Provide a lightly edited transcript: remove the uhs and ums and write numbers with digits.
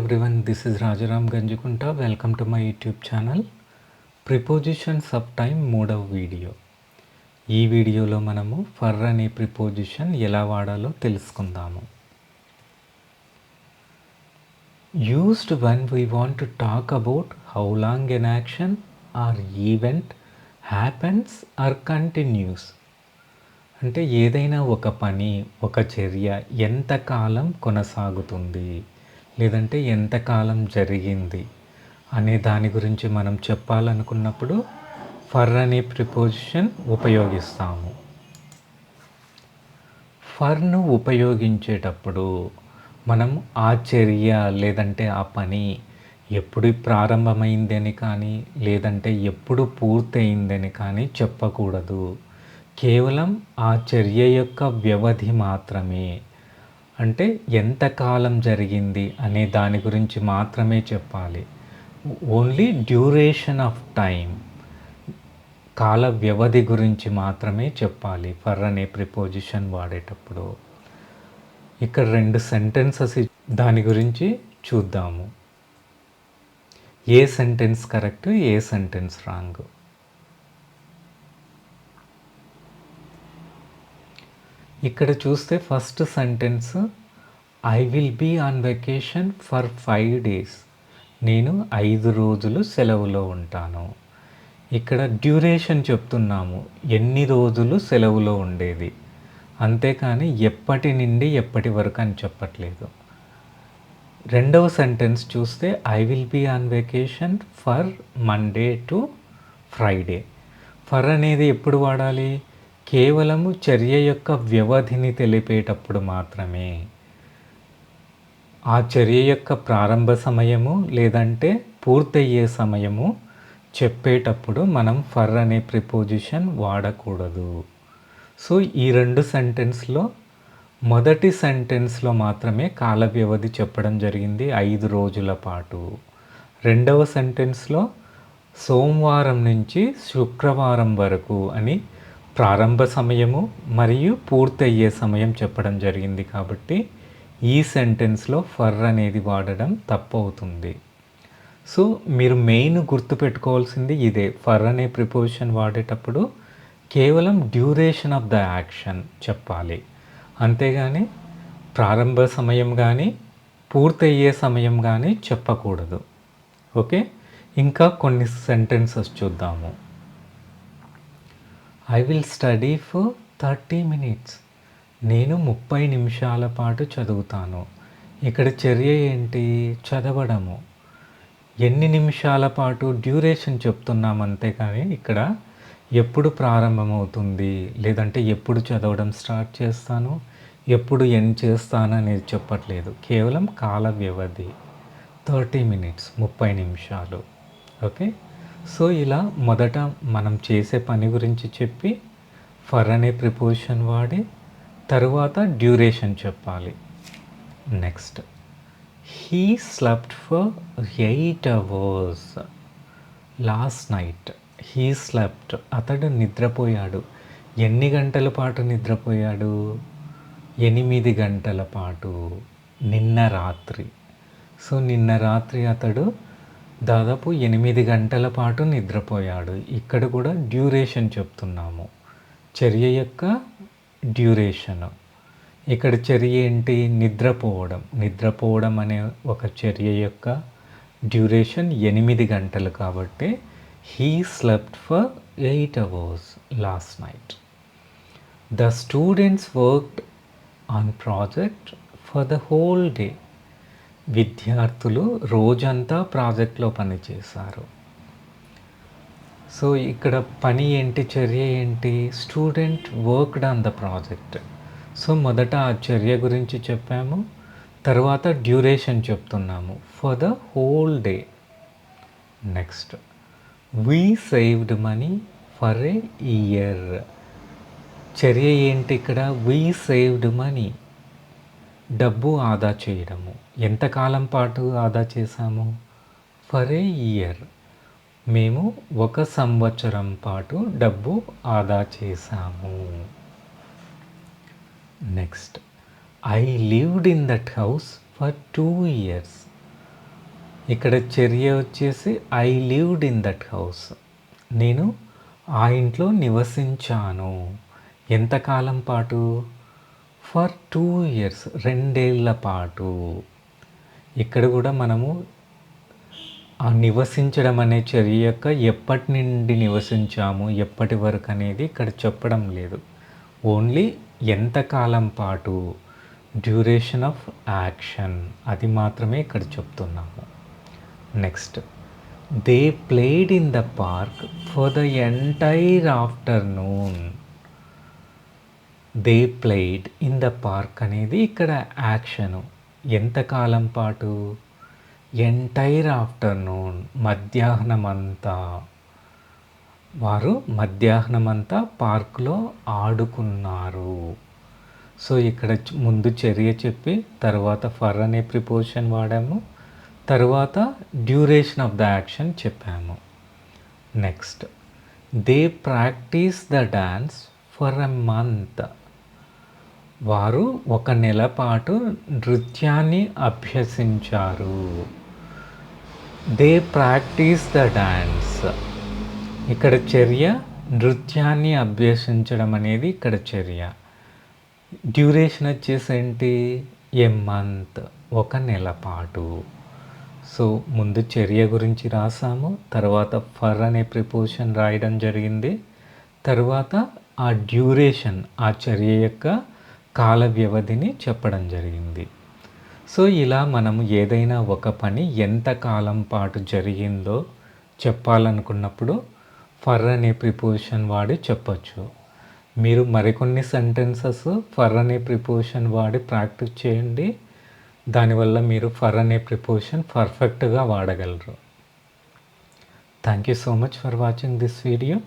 everyone, this is Rajaram Ganjikunta. Welcome to my YouTube channel. Prepositions of time మూడవ video. ఈ వీడియోలో మనము for అనే ప్రిపోజిషన్ ఎలా వాడాలో తెలుసుకుందాము. Used when we want to talk about how long an action or event happens or continues. అంటే ఏదైనా ఒక పని, ఒక చర్య ఎంతకాలం కొనసాగుతుంది, లేదంటే ఎంతకాలం జరిగింది అనే దాని గురించి మనం చెప్పాలనుకున్నప్పుడు ఫర్ అనే ప్రిపోజిషన్ ఉపయోగిస్తాము. ఫర్ను ఉపయోగించేటప్పుడు మనం ఆ చర్య లేదంటే ఆ పని ఎప్పుడు ప్రారంభమైందని కానీ లేదంటే ఎప్పుడు పూర్తయిందని కానీ చెప్పకూడదు. కేవలం ఆ చర్య యొక్క వ్యవధి మాత్రమే, అంటే ఎంతకాలం జరిగింది అనే దాని గురించి మాత్రమే చెప్పాలి. ఓన్లీ డ్యూరేషన్ ఆఫ్ టైం, కాల వ్యవధి గురించి మాత్రమే చెప్పాలి ఫర్ అనే ప్రిపోజిషన్ వాడేటప్పుడు. ఇక్కడ రెండు సెంటెన్సెస్ దాని గురించి చూద్దాము. ఏ సెంటెన్స్ కరెక్ట్, ఏ సెంటెన్స్ రాంగ్. ఇక్కడ చూస్తే first sentence I will be on vacation for 5 days. నేను 5 రోజులు సెలవులో ఉంటాను. ఇక్కడ డ్యూరేషన్ చెప్తున్నాము, ఎన్ని రోజులు సెలవులో ఉండేది, అంతేకాని ఎప్పటి నుండి ఎప్పటి వరకు అని చెప్పట్లేదు. రెండవ సెంటెన్స్ చూస్తే I will be on vacation for Monday to Friday. For అనేది ఎప్పుడు వాడాలి? కేవలము చర్య యొక్క వ్యవధిని తెలిపేటప్పుడు మాత్రమే. ఆ చర్య యొక్క ప్రారంభ సమయము లేదంటే పూర్తయ్యే సమయము చెప్పేటప్పుడు మనం ఫర్ అనే ప్రిపోజిషన్ వాడకూడదు. సో ఈ రెండు సెంటెన్స్లో మొదటి సెంటెన్స్లో మాత్రమే కాల వ్యవధి చెప్పడం జరిగింది, 5 రోజుల పాటు. రెండవ సెంటెన్స్లో సోమవారం నుంచి శుక్రవారం వరకు అని ప్రారంభ సమయము మరియు పూర్తయ్యే సమయం చెప్పడం జరిగింది. కాబట్టి ఈ సెంటెన్స్లో ఫర్ అనేది వాడడం తప్పు అవుతుంది. సో మీరు మెయిన్ గుర్తుపెట్టుకోవాల్సింది ఇదే, ఫర్ అనే ప్రిపోజిషన్ వాడేటప్పుడు కేవలం డ్యూరేషన్ ఆఫ్ ద యాక్షన్ చెప్పాలి, అంతేగాని ప్రారంభ సమయం కానీ పూర్తయ్యే సమయం కానీ చెప్పకూడదు. ఓకే, ఇంకా కొన్ని సెంటెన్సెస్ చూద్దాము. I will study for 30 minutes. నేను 30 నిమిషాల పాటు చదువుతాను. ఇక్కడ చర్య ఏంటి? చదవడము. ఎన్ని నిమిషాల పాటు డ్యూరేషన్ చెప్తున్నాం, అంతేకాని ఇక్కడ ఎప్పుడు ప్రారంభమవుతుంది లేదంటే ఎప్పుడు చదవడం స్టార్ట్ చేస్తాను, ఎప్పుడు ఎండ్ చేస్తాను అనేది చెప్పట్లేదు. కేవలం కాల వ్యవధి 30 minutes, 30 నిమిషాలు. ఓకే, సో ఇలా మొదట మనం చేసే పని గురించి చెప్పి ఫర్ అనే ప్రిపోజిషన్ వాడి తరువాత డ్యూరేషన్ చెప్పాలి. Next, he slept for 8 hours last night. He slept, అతడు నిద్రపోయాడు. ఎన్ని గంటల పాటు నిద్రపోయాడు? 8 గంటల పాటు, నిన్న రాత్రి. సో నిన్న రాత్రి అతడు దాదాపు 8 గంటల పాటు నిద్రపోయాడు. ఇక్కడ కూడా డ్యూరేషన్ చెప్తున్నాము, చర్య యొక్క డ్యూరేషన్. ఇక్కడ చర్య ఏంటి? నిద్రపోవడం. నిద్రపోవడం అనే ఒక చర్య యొక్క డ్యూరేషన్ 8 గంటలు కాబట్టి he slept for 8 hours last night. The students worked on project for the whole day. విద్యార్థులు రోజంతా ప్రాజెక్ట్లో పనిచేశారు. సో ఇక్కడ పని ఏంటి, చర్య ఏంటి? Student worked on the project. So మొదట ఆ చర్య గురించి చెప్పాము, తర్వాత డ్యూరేషన్ చెప్తున్నాము, for the whole day. Next, we saved money for a year. చర్య ఏంటి ఇక్కడ? వీ సేవ్డ్ మనీ, డబ్బు ఆదా చేయడము. ఎంతకాలం పాటు ఆదా చేశాము? ఫర్ ఏ ఇయర్, మేము 1 సంవత్సరం పాటు డబ్బు ఆదా చేశాము. Next, I lived in that house for 2 years. ఇక్కడ చర్య వచ్చేసి I lived in that house. నేను ఆ ఇంట్లో నివసించాను. ఎంతకాలం పాటు? ఫర్ 2 years, 2 ఏళ్ల పాటు. ఇక్కడ కూడా మనము ఆ నివసించడం అనే చర్య యొక్క ఎప్పటి నుండి నివసించాము, ఎప్పటి వరకు అనేది ఇక్కడ చెప్పడం లేదు. ఓన్లీ ఎంతకాలం పాటు, డ్యూరేషన్ ఆఫ్ యాక్షన్, అది మాత్రమే ఇక్కడ చెప్తున్నాము. Next, they played in the park for the entire afternoon. They played in the park అనేది ఇక్కడ యాక్షను. ఎంతకాలం పాటు? ఎంటైర్ ఆఫ్టర్నూన్, మధ్యాహ్నమంతా. వారు మధ్యాహ్నమంతా పార్కులో ఆడుకున్నారు. సో ఇక్కడ ముందు చర్య చెప్పి తర్వాత ఫర్ అనే ప్రిపోజిషన్ వాడాము, తర్వాత డ్యూరేషన్ ఆఫ్ ద యాక్షన్ చెప్పాము. Next, they practice the dance for a month. వారు 1 నెల పాటు నృత్యాన్ని అభ్యసించారు. దే ప్రాక్టీస్ ద డాన్స్, ఇక్కడ చర్య నృత్యాన్ని అభ్యసించడం అనేది ఇక్కడ చర్య. డ్యూరేషన్ వచ్చేసి ఏంటి? ఎ మంత్, 1 నెల పాటు. సో ముందు చర్య గురించి రాసాము, తర్వాత ఫర్ అనే ప్రిపోజిషన్ రాయడం జరిగింది, తర్వాత ఆ డ్యూరేషన్, ఆ చర్య యొక్క కాల వ్యవధిని చెప్పడం జరిగింది. సో ఇలా మనము ఏదైనా ఒక పని ఎంత కాలం పాటు జరిగిందో చెప్పాలనుకున్నప్పుడు ఫర్ అనే ప్రిపోజిషన్ వాడి చెప్పచ్చు. మీరు మరికొన్ని సెంటెన్సెస్ ఫర్ అనే ప్రిపోజిషన్ వాడి ప్రాక్టీస్ చేయండి. దానివల్ల మీరు ఫర్ అనే ప్రిపోజిషన్ పర్ఫెక్ట్గా వాడగలరు. Thank you so much for watching this video.